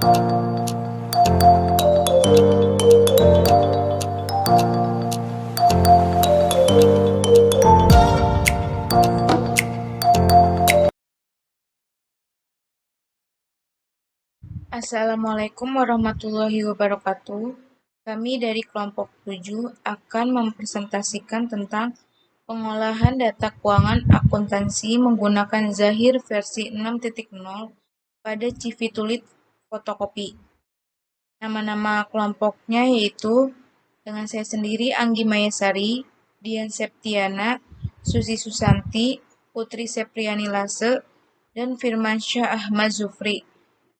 Assalamualaikum warahmatullahi wabarakatuh. Kami dari kelompok 7 akan mempresentasikan tentang pengolahan data keuangan akuntansi menggunakan Zahir versi 6.0 pada Civitulit fotokopi. Nama-nama kelompoknya yaitu dengan saya sendiri Anggi Mayasari, Dian Septiana, Susi Susanti, Putri Sepriani Lase, dan Firmansyah Ahmad Zufri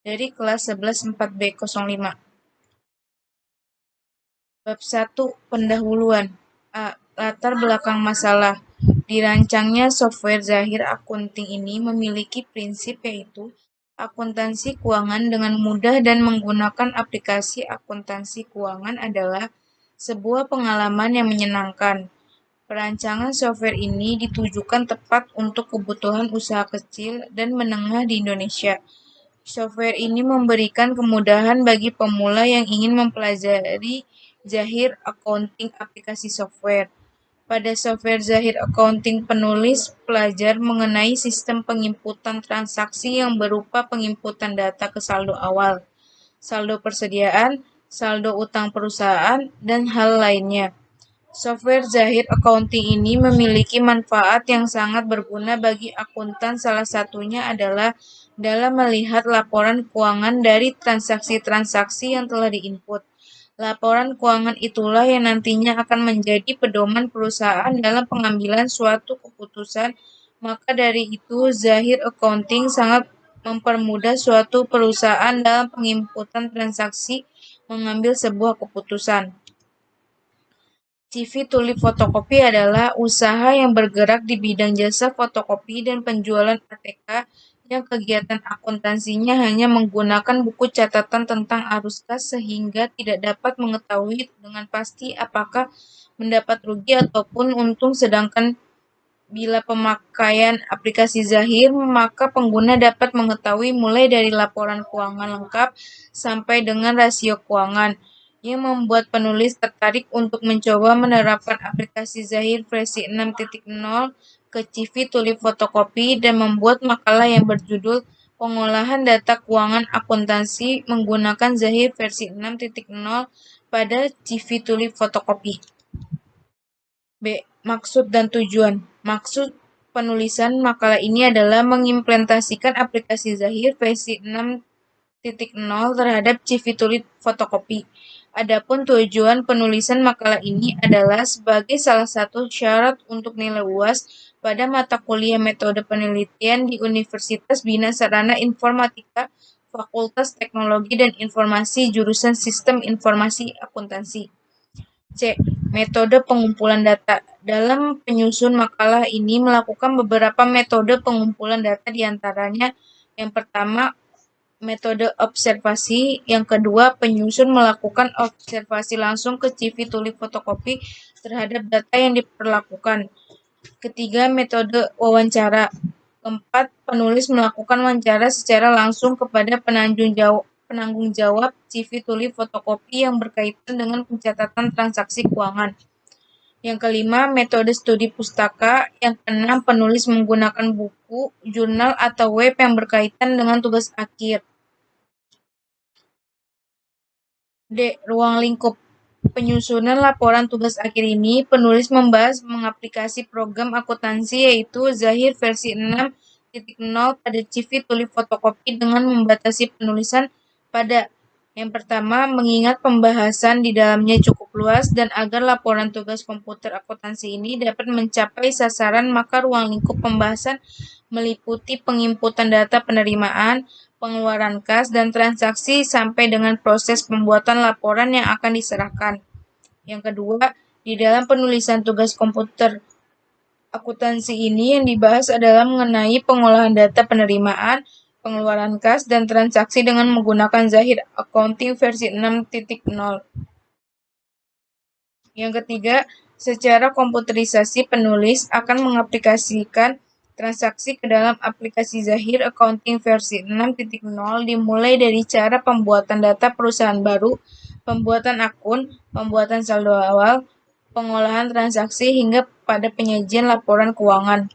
dari kelas 11 4B05. Bab 1. Pendahuluan. A. Latar belakang masalah. Dirancangnya software Zahir Accounting ini memiliki prinsip yaitu akuntansi keuangan dengan mudah dan menggunakan aplikasi akuntansi keuangan adalah sebuah pengalaman yang menyenangkan. Perancangan software ini ditujukan tepat untuk kebutuhan usaha kecil dan menengah di Indonesia. Software ini memberikan kemudahan bagi pemula yang ingin mempelajari Zahir Accounting aplikasi software. Pada software Zahir Accounting, penulis belajar mengenai sistem penginputan transaksi yang berupa penginputan data ke saldo awal, saldo persediaan, saldo utang perusahaan, dan hal lainnya. Software Zahir Accounting ini memiliki manfaat yang sangat berguna bagi akuntan. Salah satunya adalah dalam melihat laporan keuangan dari transaksi-transaksi yang telah diinput. Laporan keuangan itulah yang nantinya akan menjadi pedoman perusahaan dalam pengambilan suatu keputusan. Maka dari itu, Zahir Accounting sangat mempermudah suatu perusahaan dalam penginputan transaksi mengambil sebuah keputusan. Civitulit Fotokopi adalah usaha yang bergerak di bidang jasa fotokopi dan penjualan ATK yang kegiatan akuntansinya hanya menggunakan buku catatan tentang arus kas sehingga tidak dapat mengetahui dengan pasti apakah mendapat rugi ataupun untung. Sedangkan bila pemakaian aplikasi Zahir, maka pengguna dapat mengetahui mulai dari laporan keuangan lengkap sampai dengan rasio keuangan, yang membuat penulis tertarik untuk mencoba menerapkan aplikasi Zahir versi 6.0 ke Civitulit Fotokopi dan membuat makalah yang berjudul Pengolahan Data Keuangan Akuntansi Menggunakan Zahir versi 6.0 pada Civitulit Fotokopi. B. Maksud dan tujuan. Maksud penulisan makalah ini adalah mengimplementasikan aplikasi Zahir versi 6.0 terhadap Civitulit Fotokopi. Adapun tujuan penulisan makalah ini adalah sebagai salah satu syarat untuk nilai UAS pada mata kuliah metode penelitian di Universitas Bina Sarana Informatika, Fakultas Teknologi dan Informasi, jurusan Sistem Informasi Akuntansi. C. Metode pengumpulan data. Dalam penyusun makalah ini melakukan beberapa metode pengumpulan data, diantaranya yang pertama metode observasi, yang kedua penyusun melakukan observasi langsung ke Civitulit Fotokopi terhadap data yang diperlakukan. Ketiga, metode wawancara. Keempat, penulis melakukan wawancara secara langsung kepada penanggung jawab Civitulit Fotokopi yang berkaitan dengan pencatatan transaksi keuangan. Yang kelima, metode studi pustaka. Yang keenam, penulis menggunakan buku, jurnal, atau web yang berkaitan dengan tugas akhir. D. Ruang lingkup. Penyusunan laporan tugas akhir ini, penulis membahas mengaplikasi program akuntansi yaitu Zahir versi 6.0 pada Civitulit Fotokopi dengan membatasi penulisan pada yang pertama, mengingat pembahasan di dalamnya cukup luas dan agar laporan tugas komputer akuntansi ini dapat mencapai sasaran, maka ruang lingkup pembahasan meliputi penginputan data penerimaan, pengeluaran kas, dan transaksi sampai dengan proses pembuatan laporan yang akan diserahkan. Yang kedua, di dalam penulisan tugas komputer akuntansi ini yang dibahas adalah mengenai pengolahan data penerimaan, pengeluaran kas, dan transaksi dengan menggunakan Zahir Accounting versi 6.0. Yang ketiga, secara komputerisasi penulis akan mengaplikasikan transaksi ke dalam aplikasi Zahir Accounting versi 6.0 dimulai dari cara pembuatan data perusahaan baru, pembuatan akun, pembuatan saldo awal, pengolahan transaksi hingga pada penyajian laporan keuangan.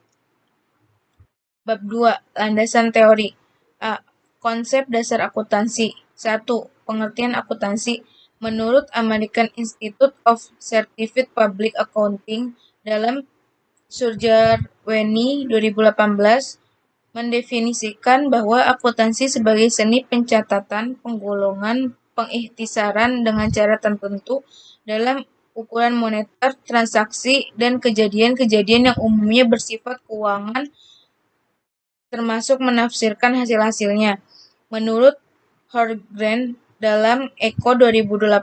Bab 2. Landasan teori. A. Konsep dasar akuntansi. 1. Pengertian akuntansi. Menurut American Institute of Certified Public Accounting dalam Surjarweni 2018 mendefinisikan bahwa akuntansi sebagai seni pencatatan, penggolongan, pengikhtisaran dengan cara tertentu dalam ukuran moneter, transaksi, dan kejadian-kejadian yang umumnya bersifat keuangan termasuk menafsirkan hasil-hasilnya. Menurut Horgren dalam Eko 2018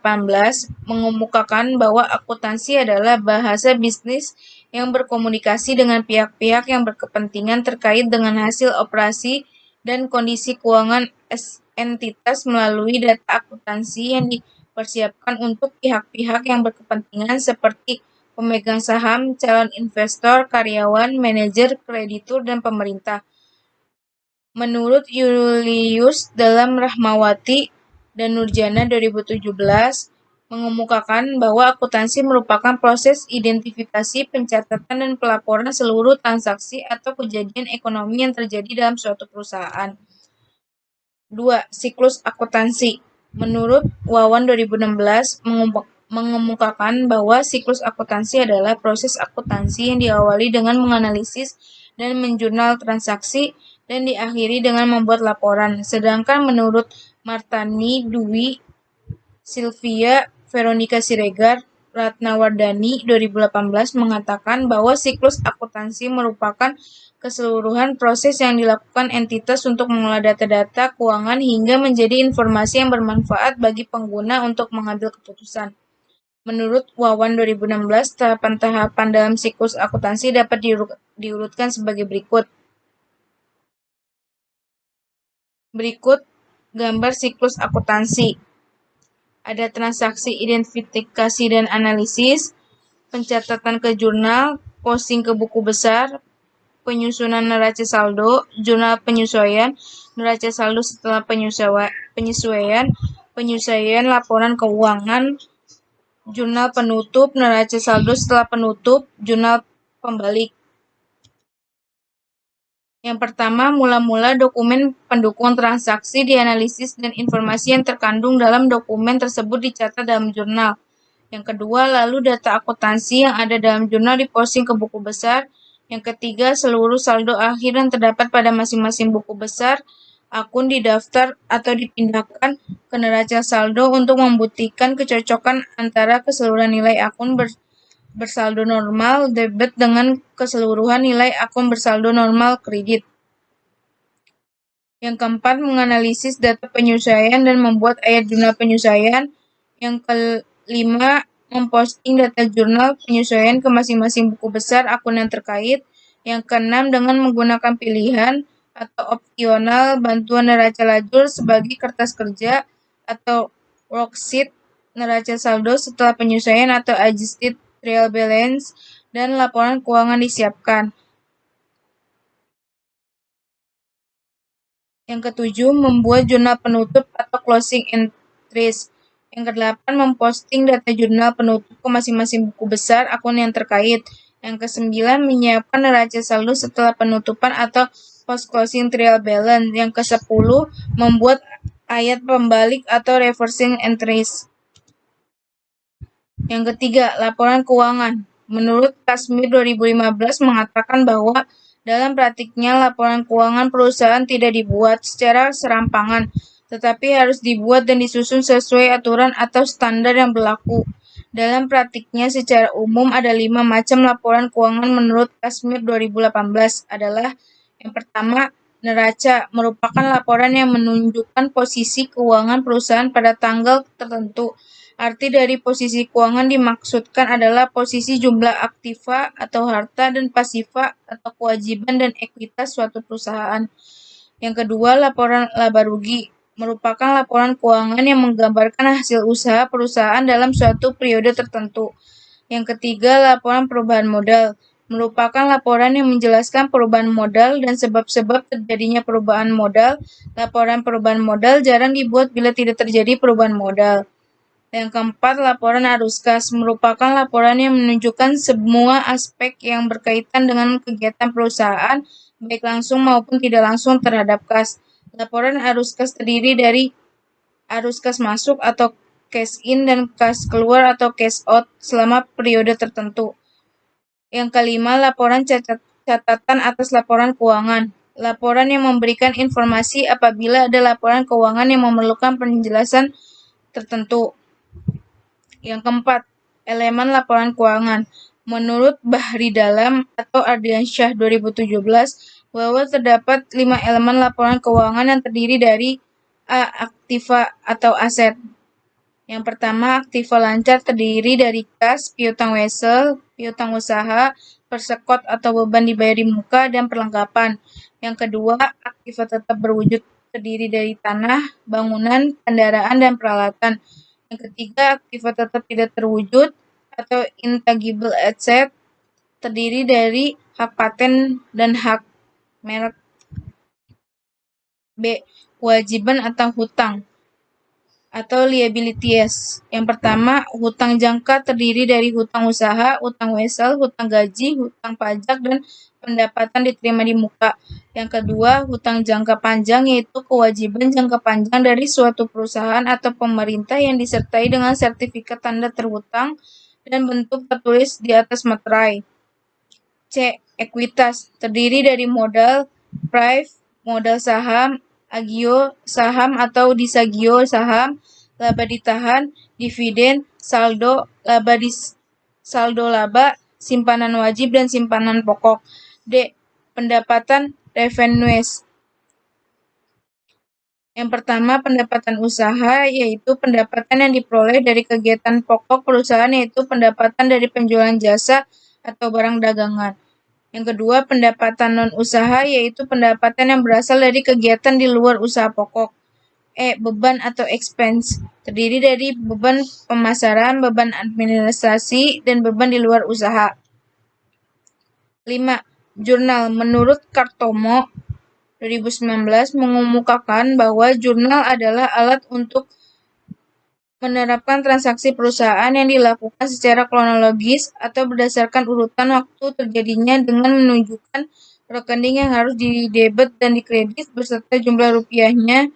mengemukakan bahwa akuntansi adalah bahasa bisnis yang berkomunikasi dengan pihak-pihak yang berkepentingan terkait dengan hasil operasi dan kondisi keuangan entitas melalui data akuntansi yang dipersiapkan untuk pihak-pihak yang berkepentingan seperti pemegang saham, calon investor, karyawan, manajer, kreditur, dan pemerintah. Menurut Julius dalam Rahmawati dan Nurjana 2017 mengemukakan bahwa akuntansi merupakan proses identifikasi, pencatatan, dan pelaporan seluruh transaksi atau kejadian ekonomi yang terjadi dalam suatu perusahaan. 2. Siklus akuntansi. Menurut Wawan 2016 mengemukakan bahwa siklus akuntansi adalah proses akuntansi yang diawali dengan menganalisis dan menjurnal transaksi dan diakhiri dengan membuat laporan. Sedangkan menurut Martani Dwi, Sylvia Veronica Siregar, Ratnawardani 2018 mengatakan bahwa siklus akuntansi merupakan keseluruhan proses yang dilakukan entitas untuk mengolah data-data keuangan hingga menjadi informasi yang bermanfaat bagi pengguna untuk mengambil keputusan. Menurut Wawan 2016, tahapan-tahapan dalam siklus akuntansi dapat diurutkan sebagai berikut. Berikut gambar siklus akuntansi. Ada transaksi identifikasi dan analisis, pencatatan ke jurnal, posting ke buku besar, penyusunan neraca saldo, jurnal penyesuaian, neraca saldo setelah penyesuaian, laporan keuangan, jurnal penutup, neraca saldo setelah penutup, jurnal pembalik. Yang pertama, mula-mula dokumen pendukung transaksi dianalisis dan informasi yang terkandung dalam dokumen tersebut dicatat dalam jurnal. Yang kedua, lalu data akuntansi yang ada dalam jurnal diposting ke buku besar. Yang ketiga, seluruh saldo akhir yang terdapat pada masing-masing buku besar akun didaftar atau dipindahkan ke neraca saldo untuk membuktikan kecocokan antara keseluruhan nilai akun bersaldo normal debit dengan keseluruhan nilai akun bersaldo normal kredit. Yang keempat, menganalisis data penyesuaian dan membuat ayat jurnal penyesuaian. Yang kelima, memposting data jurnal penyesuaian ke masing-masing buku besar akun yang terkait. Yang keenam, dengan menggunakan pilihan atau opsional bantuan neraca lajur sebagai kertas kerja atau worksheet neraca saldo setelah penyesuaian atau adjusted trial balance dan laporan keuangan disiapkan. Yang ketujuh, membuat jurnal penutup atau closing entries. Yang kedelapan, memposting data jurnal penutup ke masing-masing buku besar akun yang terkait. Yang kesembilan, menyiapkan neraca saldo setelah penutupan atau post-closing trial balance. Yang kesepuluh, membuat ayat pembalik atau reversing entries. Yang ketiga, laporan keuangan. Menurut Kasmir 2015 mengatakan bahwa dalam praktiknya laporan keuangan perusahaan tidak dibuat secara serampangan, tetapi harus dibuat dan disusun sesuai aturan atau standar yang berlaku. Dalam praktiknya secara umum ada 5 macam laporan keuangan menurut Kasmir 2018 adalah yang pertama, neraca merupakan laporan yang menunjukkan posisi keuangan perusahaan pada tanggal tertentu. Arti dari posisi keuangan dimaksudkan adalah posisi jumlah aktiva atau harta dan pasifa atau kewajiban dan ekuitas suatu perusahaan. Yang kedua, laporan laba rugi merupakan laporan keuangan yang menggambarkan hasil usaha perusahaan dalam suatu periode tertentu. Yang ketiga, laporan perubahan modal merupakan laporan yang menjelaskan perubahan modal dan sebab-sebab terjadinya perubahan modal. Laporan perubahan modal jarang dibuat bila tidak terjadi perubahan modal. Yang keempat, laporan arus kas merupakan laporan yang menunjukkan semua aspek yang berkaitan dengan kegiatan perusahaan, baik langsung maupun tidak langsung terhadap kas. Laporan arus kas terdiri dari arus kas masuk atau cash in dan kas keluar atau cash out selama periode tertentu. Yang kelima, laporan catatan atas laporan keuangan. Laporan yang memberikan informasi apabila ada laporan keuangan yang memerlukan penjelasan tertentu. Yang keempat, elemen laporan keuangan. Menurut Bahri Dalam atau Ardiansyah 2017, bahwa terdapat 5 elemen laporan keuangan yang terdiri dari A. Aktiva atau aset. Yang pertama, aktiva lancar terdiri dari kas, piutang wesel, piutang usaha, persekot atau beban dibayar di muka, dan perlengkapan. Yang kedua, aktiva tetap berwujud terdiri dari tanah, bangunan, kendaraan, dan peralatan. Yang ketiga, aktiva tetap tidak terwujud atau intangible asset terdiri dari hak paten dan hak merek. B. Kewajiban atau hutang atau liabilities. Yang pertama, hutang jangka terdiri dari hutang usaha, hutang wesel, hutang gaji, hutang pajak, dan pendapatan diterima di muka. Yang kedua, hutang jangka panjang yaitu kewajiban jangka panjang dari suatu perusahaan atau pemerintah yang disertai dengan sertifikat tanda terhutang dan bentuk tertulis di atas materai. C. Ekuitas terdiri dari modal, pref, modal saham, agio saham atau disagio saham, laba ditahan, dividen, saldo, saldo laba, simpanan wajib, dan simpanan pokok. D. Pendapatan revenues. Yang pertama, pendapatan usaha, yaitu pendapatan yang diperoleh dari kegiatan pokok perusahaan, yaitu pendapatan dari penjualan jasa atau barang dagangan. Yang kedua, pendapatan non-usaha, yaitu pendapatan yang berasal dari kegiatan di luar usaha pokok. E. Beban atau expense, terdiri dari beban pemasaran, beban administrasi, dan beban di luar usaha. 5. Jurnal. Menurut Kartomo 2019 mengemukakan bahwa jurnal adalah alat untuk menerapkan transaksi perusahaan yang dilakukan secara kronologis atau berdasarkan urutan waktu terjadinya dengan menunjukkan rekening yang harus didebet dan dikredit beserta jumlah rupiahnya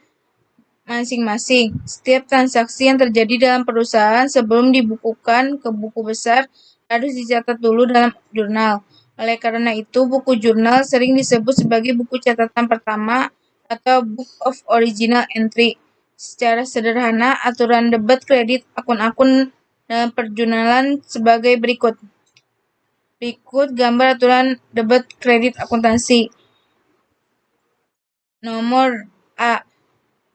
masing-masing. Setiap transaksi yang terjadi dalam perusahaan sebelum dibukukan ke buku besar harus dicatat dulu dalam jurnal. Oleh karena itu, buku jurnal sering disebut sebagai buku catatan pertama atau Book of Original Entry. Secara sederhana, aturan debit kredit akun-akun dalam perjurnalan sebagai berikut. Berikut gambar aturan debit kredit akuntansi. Nomor A.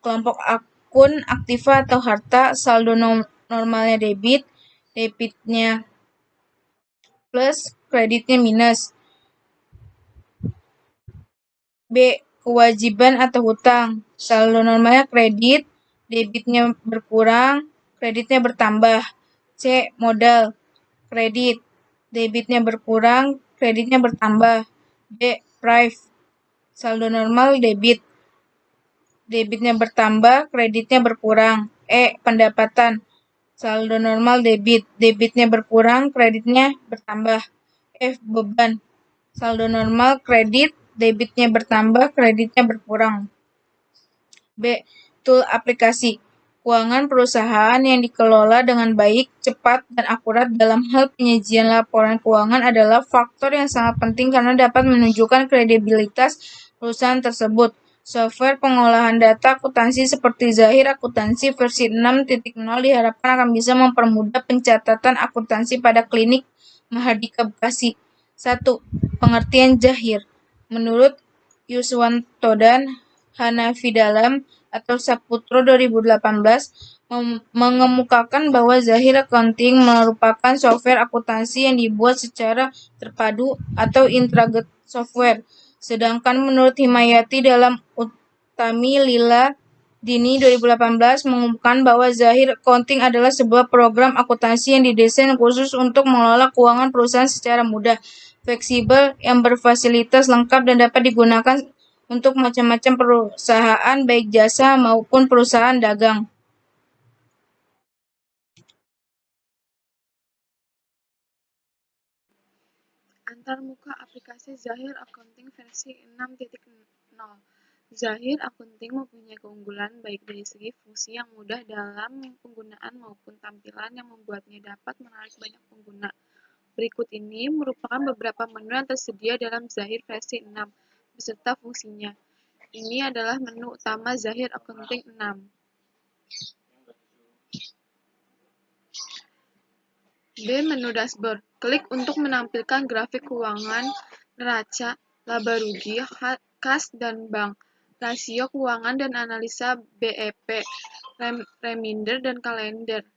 Kelompok akun aktiva atau harta, saldo normalnya debit, debitnya plus, kreditnya minus. B. Kewajiban atau hutang, saldo normalnya kredit, debitnya berkurang, kreditnya bertambah. C. Modal, kredit, debitnya berkurang, kreditnya bertambah. D. Price, saldo normal debit, debitnya bertambah, kreditnya berkurang. E. Pendapatan, saldo normal debit, debitnya berkurang, kreditnya bertambah. F. Beban, saldo normal kredit, debitnya bertambah, kreditnya berkurang. B. Tool aplikasi. Keuangan perusahaan yang dikelola dengan baik, cepat, dan akurat dalam hal penyajian laporan keuangan adalah faktor yang sangat penting karena dapat menunjukkan kredibilitas perusahaan tersebut. Software pengolahan data akuntansi seperti Zahir Akuntansi versi 6.0 diharapkan akan bisa mempermudah pencatatan akuntansi pada klinik Mahardika Bekasi. 1. Pengertian Zahir. Menurut Yuswanto dan Hanafi Dalam atau Saputro 2018 mengemukakan bahwa Zahir Accounting merupakan software akuntansi yang dibuat secara terpadu atau integrated software. Sedangkan menurut Himayati dalam Utami Lila Dini 2018 mengumumkan bahwa Zahir Accounting adalah sebuah program akuntansi yang didesain khusus untuk mengelola keuangan perusahaan secara mudah, fleksibel, yang berfasilitas lengkap dan dapat digunakan untuk macam-macam perusahaan, baik jasa maupun perusahaan dagang. Antarmuka aplikasi Zahir Accounting versi 6.0. Zahir Accounting mempunyai keunggulan baik dari segi fungsi yang mudah dalam penggunaan maupun tampilan yang membuatnya dapat menarik banyak pengguna. Berikut ini merupakan beberapa menu yang tersedia dalam Zahir versi 6 beserta fungsinya. Ini adalah menu utama Zahir Accounting 6. B. Menu dashboard. Klik untuk menampilkan grafik keuangan, neraca, laba rugi, kas dan bank, rasio keuangan dan analisa BEP, reminder dan kalender.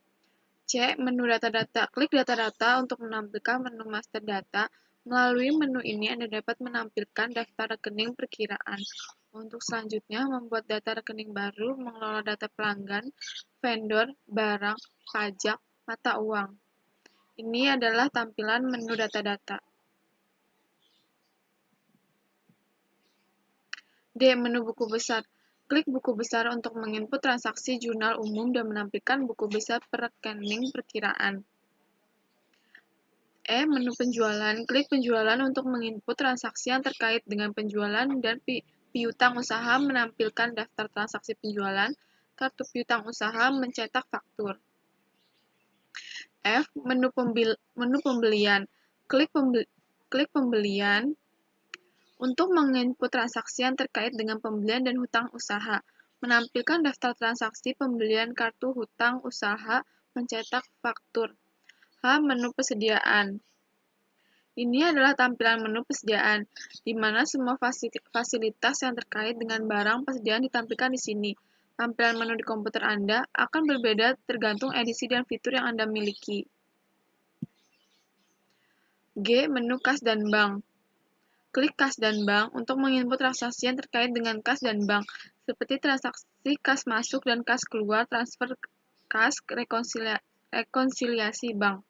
C. Menu data-data. Klik data-data untuk menampilkan menu master data. Melalui menu ini Anda dapat menampilkan daftar rekening perkiraan. Untuk selanjutnya, membuat data rekening baru, mengelola data pelanggan, vendor, barang, pajak, mata uang. Ini adalah tampilan menu data-data. D. Menu buku besar. Klik buku besar untuk menginput transaksi jurnal umum dan menampilkan buku besar per rekening perkiraan. E. Menu penjualan. Klik penjualan untuk menginput transaksi yang terkait dengan penjualan dan piutang usaha, menampilkan daftar transaksi penjualan, kartu piutang usaha, mencetak faktur. F. Menu pembelian. Klik pembelian untuk menginput transaksi yang terkait dengan pembelian dan hutang usaha, menampilkan daftar transaksi pembelian kartu hutang usaha, mencetak faktur. H. Menu persediaan. Ini adalah tampilan menu persediaan, di mana semua fasilitas yang terkait dengan barang persediaan ditampilkan di sini. Tampilan menu di komputer Anda akan berbeda tergantung edisi dan fitur yang Anda miliki. G. Menu kas dan bank. Klik kas dan bank untuk menginput transaksi yang terkait dengan kas dan bank, seperti transaksi kas masuk dan kas keluar, transfer kas, rekonsiliasi bank.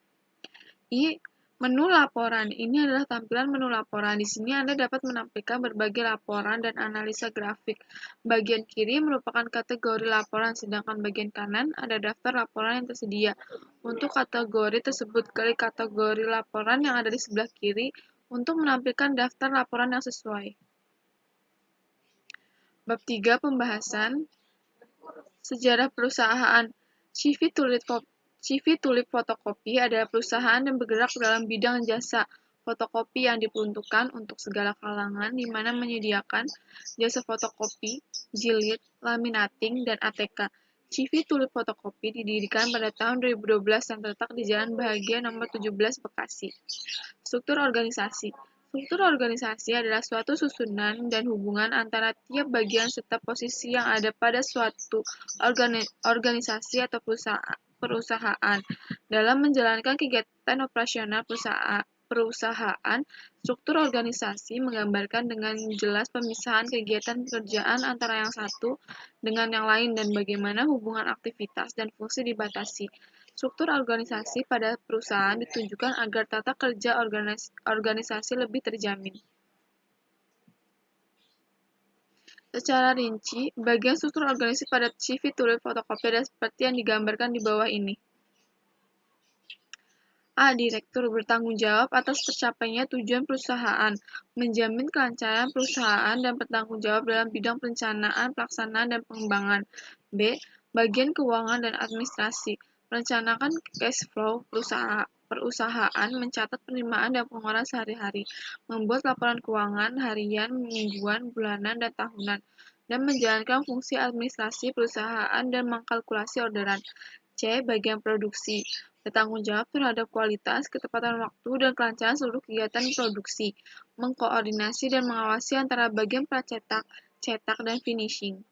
I. Menu laporan. Ini adalah tampilan menu laporan. Di sini Anda dapat menampilkan berbagai laporan dan analisa grafik. Bagian kiri merupakan kategori laporan, sedangkan bagian kanan ada daftar laporan yang tersedia. Untuk kategori tersebut, klik kategori laporan yang ada di sebelah kiri untuk menampilkan daftar laporan yang sesuai. Bab 3. Pembahasan sejarah perusahaan. CV Tulip Fotokopi adalah perusahaan yang bergerak dalam bidang jasa fotokopi yang diperuntukkan untuk segala kalangan, di mana menyediakan jasa fotokopi, jilid, laminating, dan ATK. CV Tulip Fotokopi didirikan pada tahun 2012 dan terletak di Jalan Bahagia nomor 17 Bekasi. Struktur organisasi. Struktur organisasi adalah suatu susunan dan hubungan antara tiap bagian serta posisi yang ada pada suatu organisasi atau perusahaan. Dalam menjalankan kegiatan operasional perusahaan, struktur organisasi menggambarkan dengan jelas pemisahan kegiatan pekerjaan antara yang satu dengan yang lain dan bagaimana hubungan aktivitas dan fungsi dibatasi. Struktur organisasi pada perusahaan ditunjukkan agar tata kerja organisasi lebih terjamin. Secara rinci, bagian struktur organisasi pada CV Tulip Fotokopi adalah seperti yang digambarkan di bawah ini. A. Direktur bertanggung jawab atas tercapainya tujuan perusahaan, menjamin kelancaran perusahaan dan bertanggung jawab dalam bidang perencanaan, pelaksanaan, dan pengembangan. B. Bagian keuangan dan administrasi, merencanakan cash flow perusahaan, mencatat penerimaan dan pengeluaran sehari-hari, membuat laporan keuangan harian, mingguan, bulanan, dan tahunan, dan menjalankan fungsi administrasi perusahaan dan mengkalkulasi orderan. C. Bagian produksi, bertanggung jawab terhadap kualitas, ketepatan waktu, dan kelancaran seluruh kegiatan produksi, mengkoordinasi dan mengawasi antara bagian pracetak, cetak, dan finishing.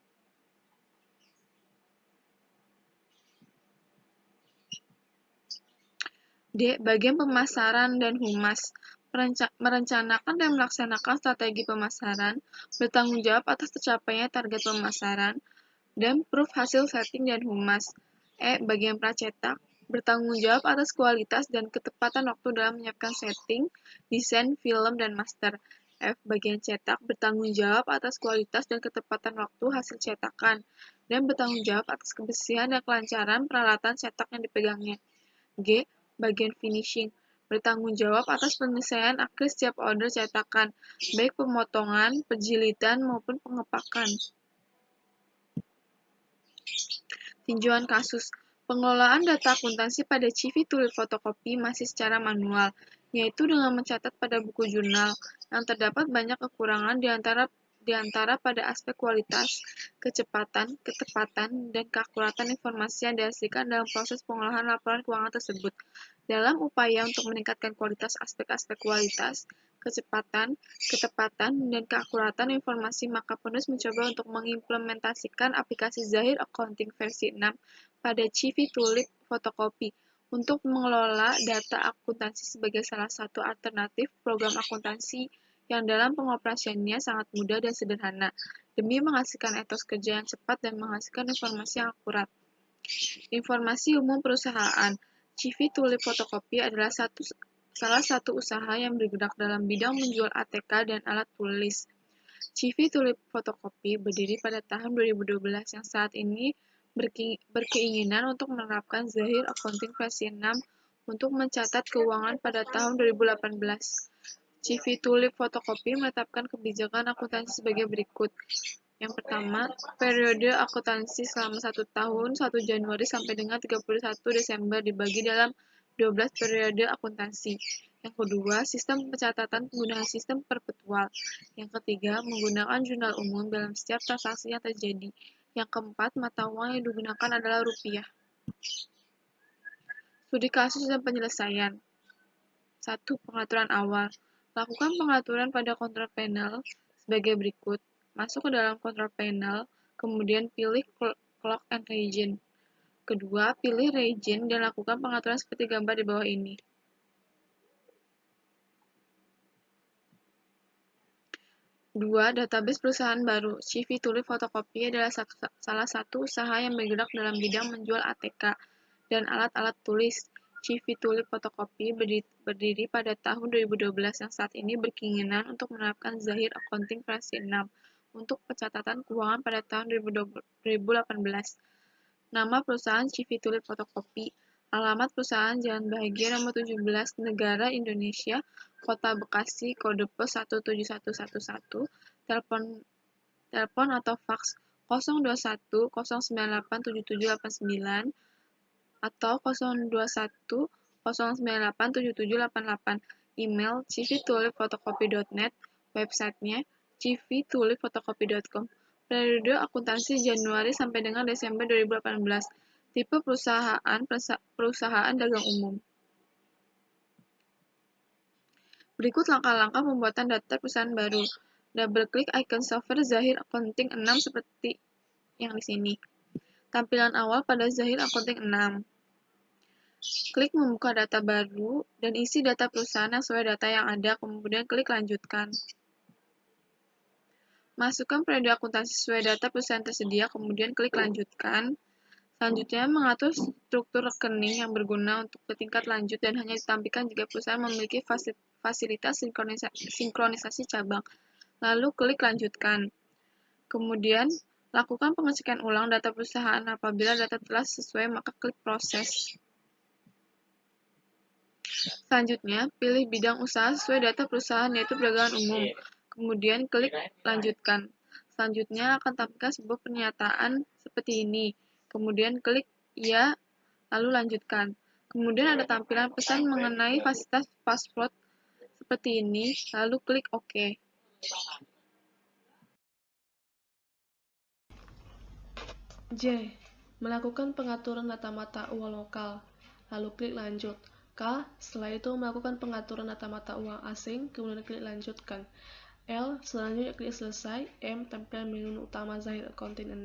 D. Bagian pemasaran dan humas, merencanakan dan melaksanakan strategi pemasaran, bertanggung jawab atas tercapainya target pemasaran, dan proof hasil setting dan humas. E. Bagian pracetak bertanggung jawab atas kualitas dan ketepatan waktu dalam menyiapkan setting, desain, film, dan master. F. Bagian cetak bertanggung jawab atas kualitas dan ketepatan waktu hasil cetakan, dan bertanggung jawab atas kebersihan dan kelancaran peralatan cetak yang dipegangnya. G. Bagian finishing bertanggung jawab atas penyelesaian akhir setiap order cetakan, baik pemotongan, penjilitan, maupun pengepakan. Tinjauan kasus. Pengelolaan data akuntansi pada CV Tulip Fotokopi masih secara manual, yaitu dengan mencatat pada buku jurnal, yang terdapat banyak kekurangan di antara pada aspek kualitas, kecepatan, ketepatan, dan keakuratan informasi yang dihasilkan dalam proses pengolahan laporan keuangan tersebut. Dalam upaya untuk meningkatkan kualitas aspek-aspek kualitas, kecepatan, ketepatan, dan keakuratan informasi, maka penulis mencoba untuk mengimplementasikan aplikasi Zahir Accounting versi 6 pada CV Tulip Fotokopi untuk mengelola data akuntansi sebagai salah satu alternatif program akuntansi yang dalam pengoperasiannya sangat mudah dan sederhana, demi menghasilkan etos kerja yang cepat dan menghasilkan informasi yang akurat. Informasi umum perusahaan. CV Tulip Fotokopi adalah salah satu usaha yang bergerak dalam bidang menjual ATK dan alat tulis. CV Tulip Fotokopi berdiri pada tahun 2012 yang saat ini berkeinginan untuk menerapkan Zahir Accounting versi 6 untuk mencatat keuangan pada tahun 2018. CV Tulip Fotokopi menetapkan kebijakan akuntansi sebagai berikut. Yang pertama, periode akuntansi selama 1 tahun, 1 Januari sampai dengan 31 Desember dibagi dalam 12 periode akuntansi. Yang kedua, sistem pencatatan penggunaan sistem perpetual. Yang ketiga, menggunakan jurnal umum dalam setiap transaksi yang terjadi. Yang keempat, mata uang yang digunakan adalah rupiah. Studi kasus dan penyelesaian. 1. Pengaturan awal. Lakukan pengaturan pada control panel sebagai berikut. Masuk ke dalam control panel, kemudian pilih clock and region. Kedua, pilih region dan lakukan pengaturan seperti gambar di bawah ini. Dua, database perusahaan baru. CV Tulip Fotokopi adalah salah satu usaha yang bergerak dalam bidang menjual ATK dan alat-alat tulis. CV Tulip Fotokopi berdiri pada tahun 2012 yang saat ini berkeinginan untuk menerapkan Zahir Accounting versi 6 untuk pencatatan keuangan pada tahun 2018. Nama perusahaan CV Tulip Fotokopi. Alamat perusahaan Jalan Bahagia nomor 17, Negara Indonesia, Kota Bekasi, kode pos 17111, telepon atau fax 021 098 7789 atau 021 098 7788, email cvtulipfotokopi.net, websitenya cvtulipfotokopi.com. Periode akuntansi Januari sampai dengan Desember 2018. Tipe perusahaan dagang umum. Berikut langkah-langkah pembuatan daftar perusahaan baru. Double-klik icon software Zahir Accounting 6 seperti yang di sini. Tampilan awal pada Zahir Accounting 6. Klik membuka data baru dan isi data perusahaan yang sesuai data yang ada, kemudian klik lanjutkan. Masukkan periode akuntansi sesuai data perusahaan tersedia, kemudian klik lanjutkan. Selanjutnya, mengatur struktur rekening yang berguna untuk ke tingkat lanjut dan hanya ditampilkan jika perusahaan memiliki fasilitas sinkronisasi cabang. Lalu klik lanjutkan. Kemudian, lakukan pengecekan ulang data perusahaan. Apabila data telah sesuai, maka klik proses. Selanjutnya, pilih bidang usaha sesuai data perusahaan, yaitu perdagangan umum. Kemudian klik lanjutkan. Selanjutnya akan tampilkan sebuah pernyataan seperti ini. Kemudian klik ya, lalu lanjutkan. Kemudian ada tampilan pesan mengenai fasilitas password seperti ini, lalu klik OK. J. Melakukan pengaturan data mata uang lokal, lalu klik lanjut. K. Setelah itu melakukan pengaturan data mata uang asing, kemudian klik lanjutkan. L. Selanjutnya klik selesai. M. Tampilan menu utama Zahir Accounting 6.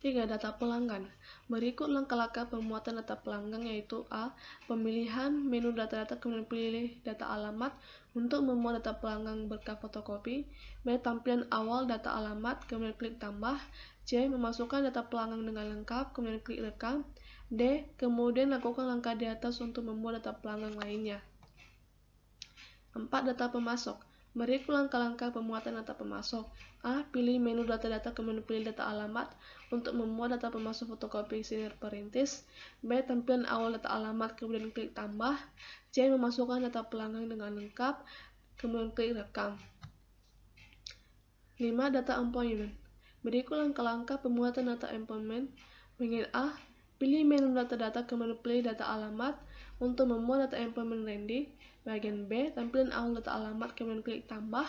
3. Data pelanggan. Berikut langkah-langkah pembuatan data pelanggan, yaitu A. Pemilihan menu data-data, kemudian pilih data alamat, Untuk memuat data pelanggan berkah fotokopi, B. Tampilan awal data alamat, kemudian klik tambah. C. Memasukkan data pelanggan dengan lengkap, kemudian klik rekam. D. Kemudian lakukan langkah di atas untuk memuat data pelanggan lainnya. 4. Data pemasok. Berikut langkah-langkah pemuatan data pemasok. A. Pilih menu data-data, kemudian pilih data alamat untuk memuat data pemasok fotokopi senior perintis. B. Tampilan awal data alamat, kemudian klik tambah. C. Memasukkan data pelanggan dengan lengkap, kemudian klik rekam. 5. Data appointment. Berikut langkah-langkah pemuatan data appointment. Bagian A. Pilih menu data-data, kemudian pilih data alamat untuk memuat data appointment Randy. Bagian B. Tampilan awal data alamat, kemudian klik tambah.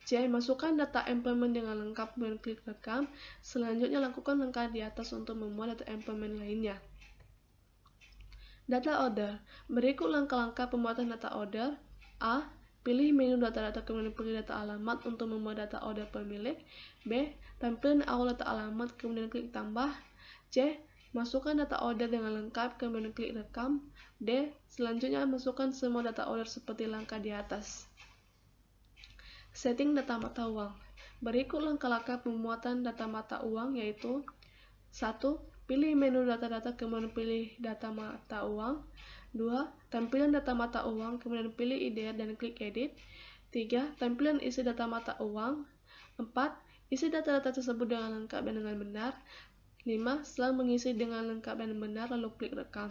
C. Masukkan data appointment dengan lengkap, kemudian klik rekam. Selanjutnya lakukan langkah di atas untuk memuat data appointment lainnya. Data order. Berikut langkah-langkah pemuatan data order. A. Pilih menu data-data, kemudian pilih data alamat untuk membuat data order pemilik. B. Tampilan awal data alamat, kemudian klik tambah. C. Masukkan data order dengan lengkap, kemudian klik rekam. D. Selanjutnya masukkan semua data order seperti langkah di atas. Setting data mata uang. Berikut langkah-langkah pemuatan data mata uang yaitu 1. Pilih menu data-data, kemudian pilih data mata uang. 2. Tampilan data mata uang, kemudian pilih IDR dan klik edit. 3. Tampilan isi data mata uang. 4. Isi data-data tersebut dengan lengkap dan dengan benar. 5. Setelah mengisi dengan lengkap dan benar, lalu klik rekam.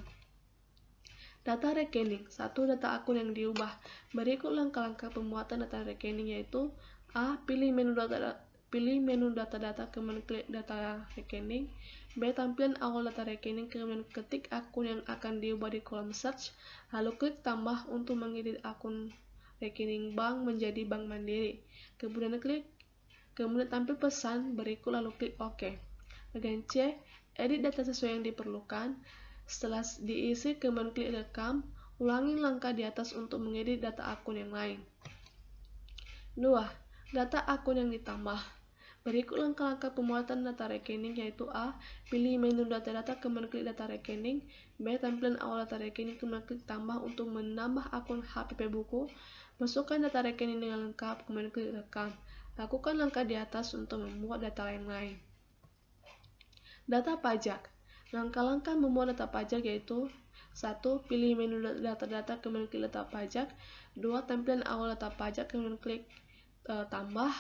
Data rekening. 1. Data akun yang diubah. Berikut langkah-langkah pemuatan data rekening yaitu A. Pilih menu data-data, kemudian klik data rekening. B. Tampilan awal data rekening, kemudian ketik akun yang akan diubah di kolom search, lalu klik tambah untuk mengedit akun rekening bank menjadi Bank Mandiri. Kemudian tampil pesan berikut, lalu klik OK. Bagian C. Edit data sesuai yang diperlukan. Setelah diisi, kemudian klik rekam. Ulangi langkah di atas untuk mengedit data akun yang lain. 2. Data akun yang ditambah. Berikut langkah-langkah pemuatan data rekening yaitu A. Pilih menu data-data, kemudian klik data rekening. B. Tampilan awal data rekening, kemudian klik tambah untuk menambah akun HPP buku. Masukkan data rekening dengan lengkap, kemudian klik rekam. Lakukan langkah di atas untuk memuat data lain-lain. Data pajak. Langkah-langkah memuat data pajak yaitu 1. Pilih menu data-data, kemudian klik data pajak. 2. Tampilan awal data pajak, kemudian klik tambah.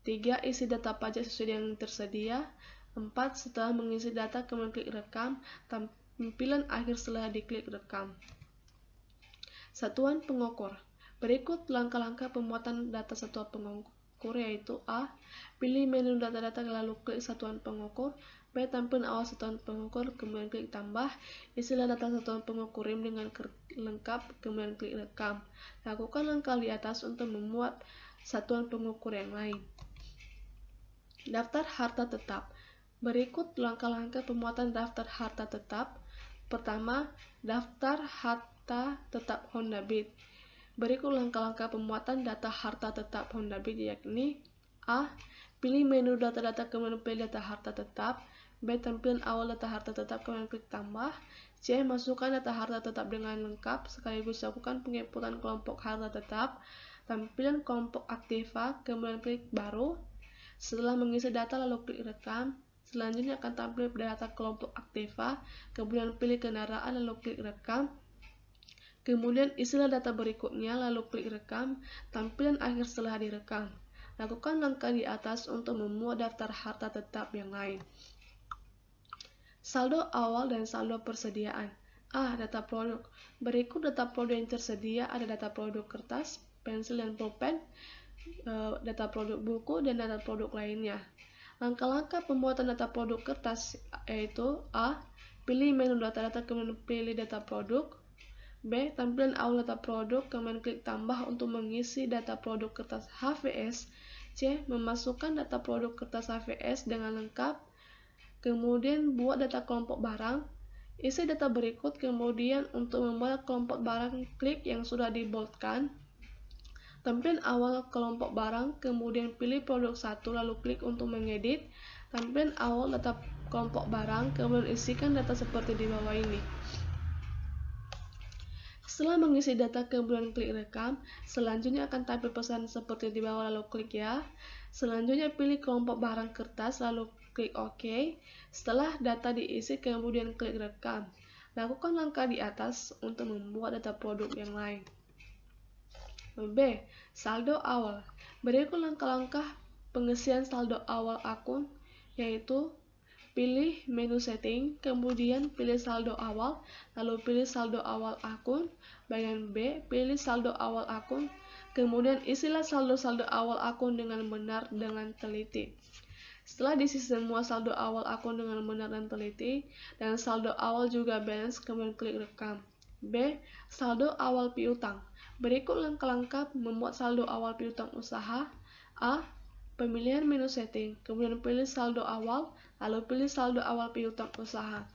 3. Isi data pajak sesuai yang tersedia. 4. Setelah mengisi data, kemudian klik rekam. Tampilan akhir setelah diklik rekam. Satuan pengukur. Berikut langkah-langkah pemuatan data satuan pengukur yaitu A. Pilih menu data-data, lalu klik satuan pengukur. B. Tampilan awal satuan pengukur, kemudian klik tambah. Isilah data satuan pengukur RIM dengan lengkap, kemudian klik rekam. Lakukan langkah di atas untuk memuat satuan pengukur yang lain. Daftar harta tetap. Berikut langkah-langkah pemuatan daftar harta tetap. Pertama, daftar harta tetap Honda Beat. Berikut langkah-langkah pemuatan data harta tetap Honda Beat yakni A. Pilih menu data-data, kemudian pilih data harta tetap. B. Tampilan awal data harta tetap, kemudian klik tambah. C. Masukkan data harta tetap dengan lengkap, sekaligus lakukan penginputan kelompok harta tetap. Tampilan kelompok aktiva, kemudian klik baru. Setelah mengisi data, lalu klik rekam. Selanjutnya akan tampil data kelompok aktiva, kemudian pilih kendaraan, lalu klik rekam. Kemudian isilah data berikutnya, lalu klik rekam. Tampilan akhir setelah direkam. Lakukan langkah di atas untuk memuat daftar harta tetap yang lain. Saldo awal dan saldo persediaan. A. Data produk. Berikut data produk yang tersedia ada data produk kertas, pensil dan pulpen, data produk buku, dan data produk lainnya. Langkah-langkah pembuatan data produk kertas yaitu A. Pilih menu data-data, kemudian pilih data produk. B. Tampilan awal data produk, kemudian klik tambah untuk mengisi data produk kertas HVS. C. Memasukkan data produk kertas HVS dengan lengkap. Kemudian buat data kelompok barang. Isi data berikut, kemudian untuk membuat kelompok barang, klik yang sudah diboldkan. Tampilan awal kelompok barang, kemudian pilih produk 1, lalu klik untuk mengedit. Tampilan awal data kelompok barang, kemudian isikan data seperti di bawah ini. Setelah mengisi data kemudian klik rekam, selanjutnya akan tampil pesan seperti di bawah, lalu klik ya. Selanjutnya pilih kelompok barang kertas lalu klik OK. Setelah data diisi kemudian klik rekam. Lakukan langkah di atas untuk membuat data produk yang lain. B. Saldo awal. Berikut langkah-langkah pengisian saldo awal akun, yaitu pilih menu setting, kemudian pilih saldo awal, lalu pilih saldo awal akun. Bagian B, pilih saldo awal akun, kemudian isilah saldo-saldo awal akun dengan benar dengan teliti. Setelah diisi semua saldo awal akun dengan benar dan teliti, dan saldo awal juga balance, kemudian klik rekam. B. Saldo awal piutang. Berikut langkah-langkah membuat saldo awal piutang usaha. A. Pemilihan menu setting, kemudian pilih saldo awal, lalu pilih saldo awal piutang usaha.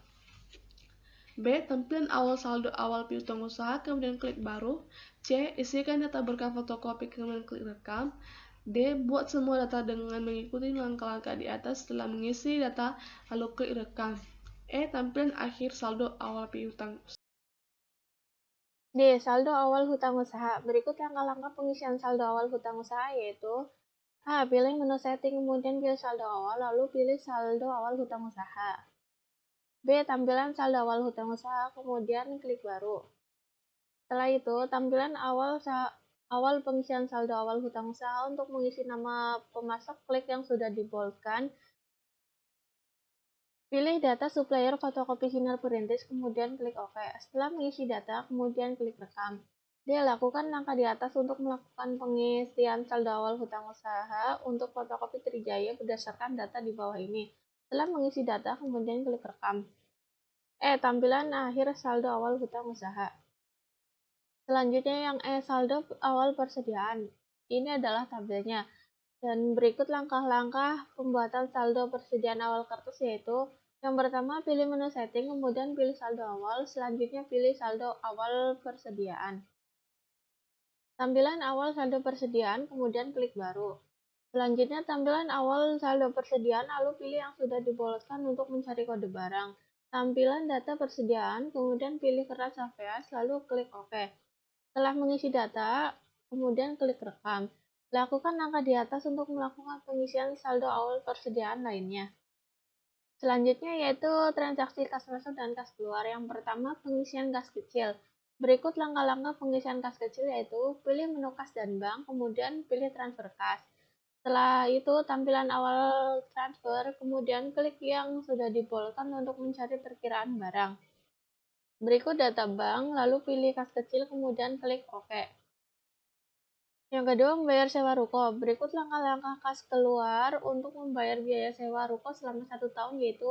B. Tampilan awal saldo awal piutang usaha, kemudian klik baru. C. Isikan data berkah fotokopi, kemudian klik rekam. D. Buat semua data dengan mengikuti langkah-langkah di atas. Setelah mengisi data, lalu klik rekam. E. Tampilan akhir saldo awal piutang. D. Saldo awal hutang usaha. Berikut langkah-langkah pengisian saldo awal hutang usaha yaitu A. Pilih menu setting, kemudian pilih saldo awal, lalu pilih saldo awal hutang usaha. B. Tampilan saldo awal hutang usaha, kemudian klik baru. Setelah itu, tampilan awal pengisian saldo awal hutang usaha. Untuk mengisi nama pemasok, klik yang sudah diboldkan. Pilih data supplier fotokopi sinar perintis, kemudian klik OK. Setelah mengisi data, kemudian klik rekam. Dia lakukan langkah di atas untuk melakukan pengisian saldo awal hutang usaha untuk fotokopi Trijaya berdasarkan data di bawah ini. Setelah mengisi data, kemudian klik rekam. Tampilan akhir saldo awal hutang usaha. Selanjutnya yang saldo awal persediaan. Ini adalah tabelnya. Dan berikut langkah-langkah pembuatan saldo persediaan awal kertas, yaitu yang pertama pilih menu setting, kemudian pilih saldo awal, selanjutnya pilih saldo awal persediaan. Tampilan awal saldo persediaan, kemudian klik baru. Selanjutnya tampilan awal saldo persediaan, lalu pilih yang sudah dibolotkan untuk mencari kode barang. Tampilan data persediaan, kemudian pilih keras HVS, lalu klik OK. Setelah mengisi data, kemudian klik rekam. Lakukan langkah di atas untuk melakukan pengisian saldo awal persediaan lainnya. Selanjutnya yaitu transaksi kas masuk dan kas keluar. Yang pertama, pengisian kas kecil. Berikut langkah-langkah pengisian kas kecil yaitu pilih menu kas dan bank, kemudian pilih transfer kas. Setelah itu, tampilan awal transfer, kemudian klik yang sudah dibolkan untuk mencari perkiraan barang. Berikut data bank, lalu pilih kas kecil, kemudian klik OK. Yang kedua, membayar sewa ruko. Berikut langkah-langkah kas keluar untuk membayar biaya sewa ruko selama 1 tahun, yaitu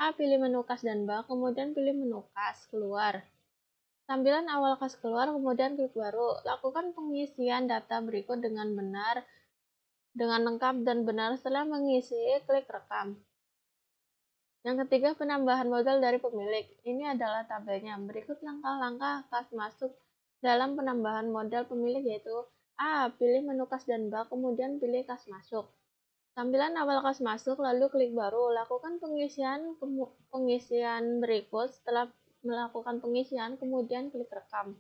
A. Pilih menu kas dan bank, kemudian pilih menu kas keluar. Tampilan awal kas keluar, kemudian klik baru. Lakukan pengisian data berikut dengan lengkap dan benar. Setelah mengisi, klik rekam. Yang ketiga, penambahan modal dari pemilik. Ini adalah tabelnya. Berikut langkah-langkah kas masuk dalam penambahan modal pemilik, yaitu A. Pilih menu kas dan bank, kemudian pilih kas masuk. Tampilan awal kas masuk, lalu klik baru. Lakukan pengisian berikut. Setelah melakukan pengisian, kemudian klik rekam.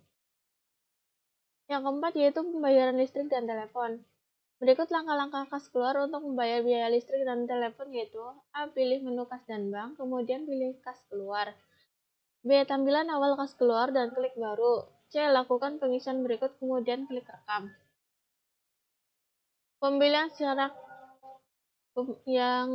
Yang keempat yaitu pembayaran listrik dan telepon. Berikut langkah-langkah kas keluar untuk membayar biaya listrik dan telepon, yaitu A. Pilih menu kas dan bank, kemudian pilih kas keluar. B. Tampilan awal kas keluar dan klik baru. C. Lakukan pengisian berikut, kemudian klik rekam. Pembelian secara yang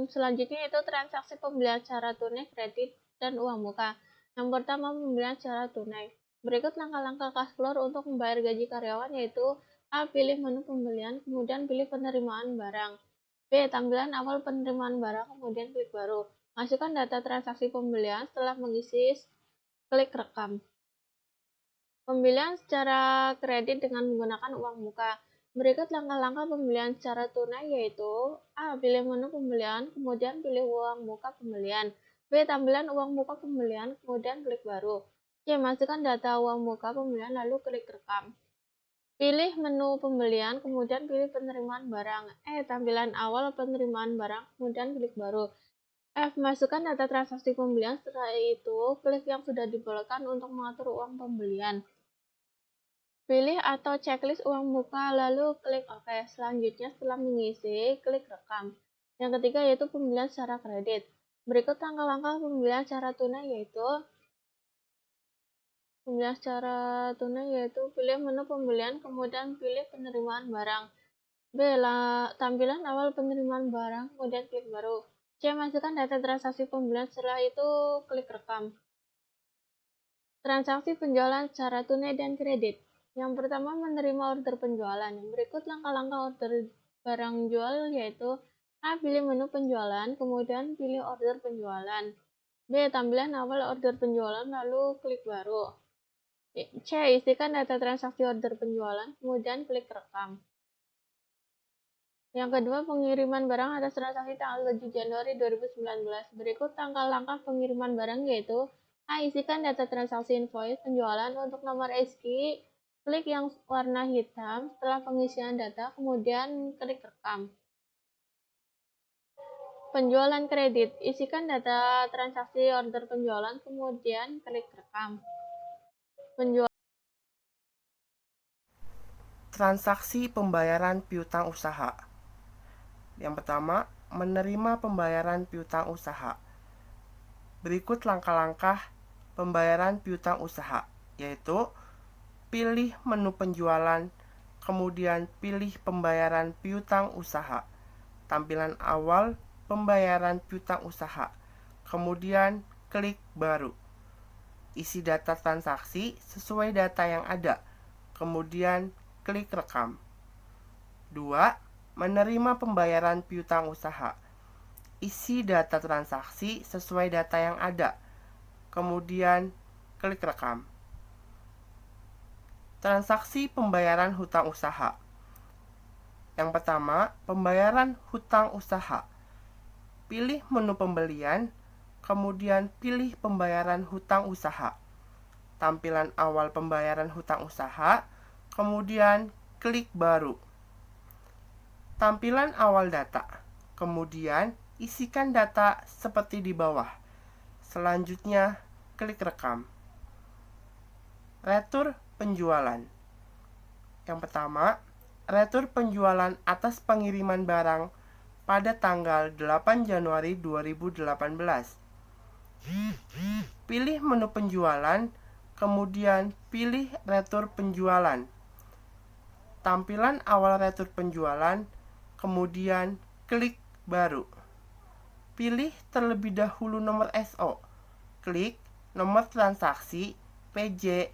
selanjutnya itu transaksi pembelian secara tunai, kredit, dan uang muka. Yang pertama, pembelian secara tunai. Berikut langkah-langkah kas keluar untuk membayar gaji karyawan, yaitu A. Pilih menu pembelian, kemudian pilih penerimaan barang. B. Tampilan awal penerimaan barang, kemudian klik baru. Masukkan data transaksi pembelian. Setelah mengisi, klik rekam. Pembelian secara kredit dengan menggunakan uang muka. Berikut langkah-langkah pembelian secara tunai, yaitu A. Pilih menu pembelian, kemudian pilih uang muka pembelian. B. Tampilan uang muka pembelian, kemudian klik baru. C. Masukkan data uang muka pembelian, lalu klik rekam. Pilih menu pembelian, kemudian pilih penerimaan barang. Tampilan awal penerimaan barang, kemudian klik baru. F. Masukkan data transaksi pembelian, setelah itu klik yang sudah dibolotkan untuk mengatur uang pembelian. Pilih atau checklist uang muka, lalu klik OK. Selanjutnya, setelah mengisi, klik rekam. Yang ketiga yaitu pembelian secara kredit. Berikut langkah-langkah pembelian secara tunai yaitu pilih menu pembelian, kemudian pilih penerimaan barang. B. Tampilan awal penerimaan barang, kemudian klik baru. C. Masukkan data transaksi pembelian, setelah itu klik rekam. Transaksi penjualan secara tunai dan kredit. Yang pertama, menerima order penjualan. Berikut langkah-langkah order barang jual yaitu A. Pilih menu penjualan, kemudian pilih order penjualan. B. Tampilan awal order penjualan, lalu klik baru. C. Isikan data transaksi order penjualan, kemudian klik rekam. Yang kedua, pengiriman barang atas transaksi tanggal 7 Januari 2019. Berikut langkah-langkah pengiriman barang yaitu A. Isikan data transaksi invoice penjualan untuk nomor SKI. Klik yang warna hitam setelah pengisian data, kemudian klik rekam. Penjualan kredit. Isikan data transaksi order penjualan, kemudian klik rekam. Transaksi pembayaran piutang usaha. Yang pertama, menerima pembayaran piutang usaha. Berikut langkah-langkah pembayaran piutang usaha, yaitu pilih menu penjualan, kemudian pilih pembayaran piutang usaha. Tampilan awal pembayaran piutang usaha, kemudian klik baru. Isi data transaksi sesuai data yang ada, kemudian klik rekam. 2. Menerima pembayaran piutang usaha. Isi data transaksi sesuai data yang ada, kemudian klik rekam. Transaksi pembayaran hutang usaha. Yang pertama, pembayaran hutang usaha. Pilih menu pembelian, kemudian pilih pembayaran hutang usaha. Tampilan awal pembayaran hutang usaha, kemudian klik baru. Tampilan awal data, kemudian isikan data seperti di bawah. Selanjutnya, klik rekam. Retur penjualan. Yang pertama, retur penjualan atas pengiriman barang pada tanggal 8 Januari 2018. Pilih menu penjualan, kemudian pilih retur penjualan. Tampilan awal retur penjualan, kemudian klik baru. Pilih terlebih dahulu nomor SO. Klik nomor transaksi PJ001.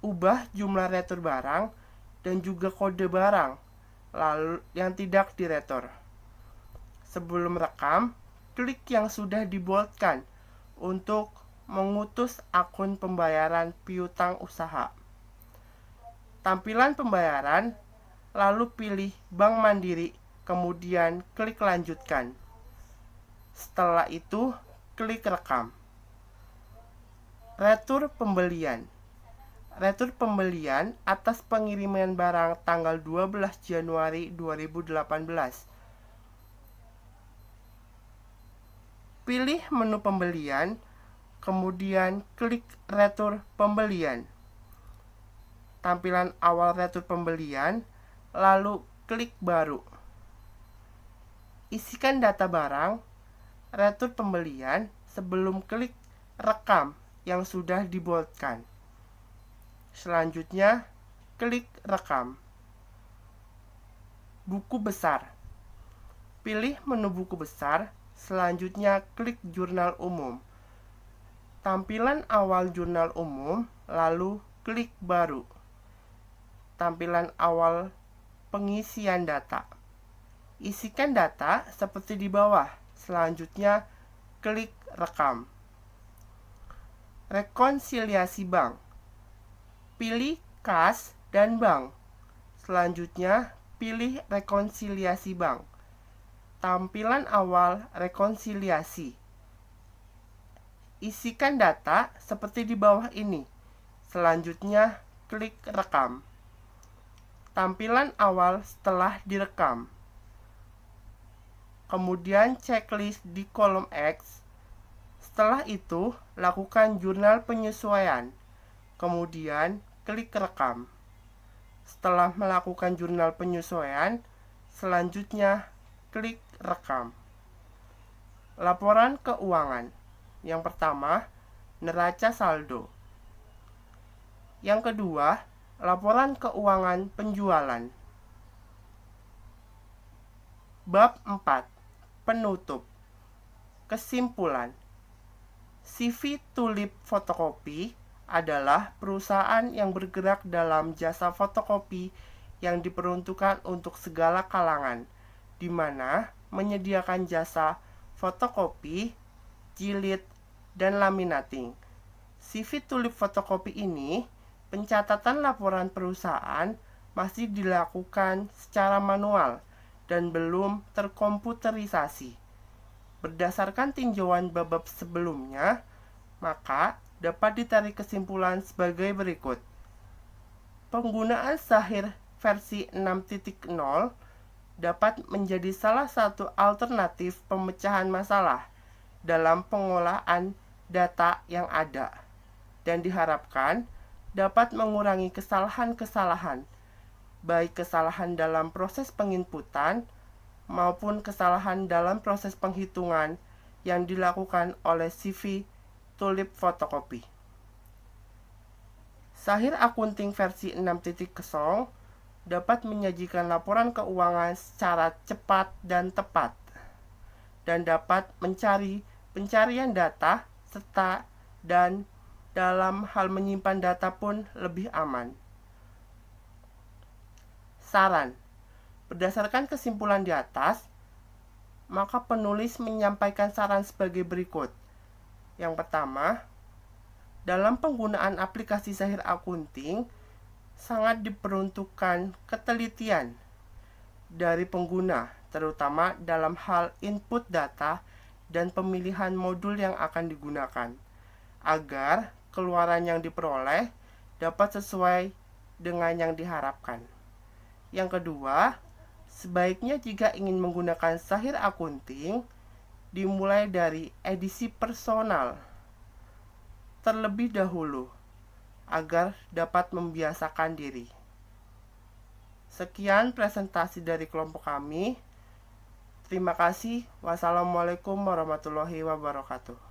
Ubah jumlah retur barang dan juga kode barang lalu yang tidak diretur. Sebelum rekam, klik yang sudah diboldkan untuk mengutus akun pembayaran piutang usaha. Tampilan pembayaran, lalu pilih Bank Mandiri, kemudian klik lanjutkan. Setelah itu, klik rekam. Retur pembelian. Retur pembelian atas pengiriman barang tanggal 12 Januari 2018. Pilih menu pembelian, kemudian klik retur pembelian. Tampilan awal retur pembelian, lalu klik baru. Isikan data barang, retur pembelian sebelum klik rekam yang sudah diboldkan. Selanjutnya, klik rekam. Buku besar. Pilih menu buku besar, selanjutnya klik jurnal umum. Tampilan awal jurnal umum, lalu klik baru. Tampilan awal pengisian data. Isikan data seperti di bawah. Selanjutnya, klik rekam. Rekonsiliasi bank. Pilih kas dan bank. Selanjutnya, pilih rekonsiliasi bank. Tampilan awal rekonsiliasi. Isikan data seperti di bawah ini. Selanjutnya, klik rekam. Tampilan awal setelah direkam. kemudian checklist di kolom X. Setelah itu, lakukan jurnal penyesuaian, kemudian klik rekam. Setelah melakukan jurnal penyesuaian, selanjutnya klik rekam. Laporan keuangan. Yang pertama, neraca saldo. Yang kedua, laporan keuangan penjualan. Bab 4. Penutup. Kesimpulan. CV Tulip Fotokopi adalah perusahaan yang bergerak dalam jasa fotokopi yang diperuntukkan untuk segala kalangan, di mana menyediakan jasa fotokopi, jilid, dan laminating. CV Tulip Fotokopi ini, pencatatan laporan perusahaan masih dilakukan secara manual dan belum terkomputerisasi. Berdasarkan tinjauan bab sebelumnya, maka dapat ditarik kesimpulan sebagai berikut. Penggunaan Sahir versi 6.0 dapat menjadi salah satu alternatif pemecahan masalah dalam pengolahan data yang ada, dan diharapkan dapat mengurangi kesalahan-kesalahan, baik kesalahan dalam proses penginputan maupun kesalahan dalam proses penghitungan yang dilakukan oleh CV Tulip Fotokopi. Sahir Akunting versi 6.0 dapat menyajikan laporan keuangan secara cepat dan tepat, dan dapat mencari pencarian data serta dan dalam hal menyimpan data pun lebih aman. Saran. Berdasarkan kesimpulan di atas, maka penulis menyampaikan saran sebagai berikut. Yang pertama, dalam penggunaan aplikasi Sahir Akunting, sangat diperuntukkan ketelitian dari pengguna, terutama dalam hal input data dan pemilihan modul yang akan digunakan, agar keluaran yang diperoleh dapat sesuai dengan yang diharapkan. Yang kedua, sebaiknya jika ingin menggunakan Sahir Akunting, dimulai dari edisi personal terlebih dahulu, agar dapat membiasakan diri. Sekian presentasi dari kelompok kami. Terima kasih. Wassalamualaikum warahmatullahi wabarakatuh.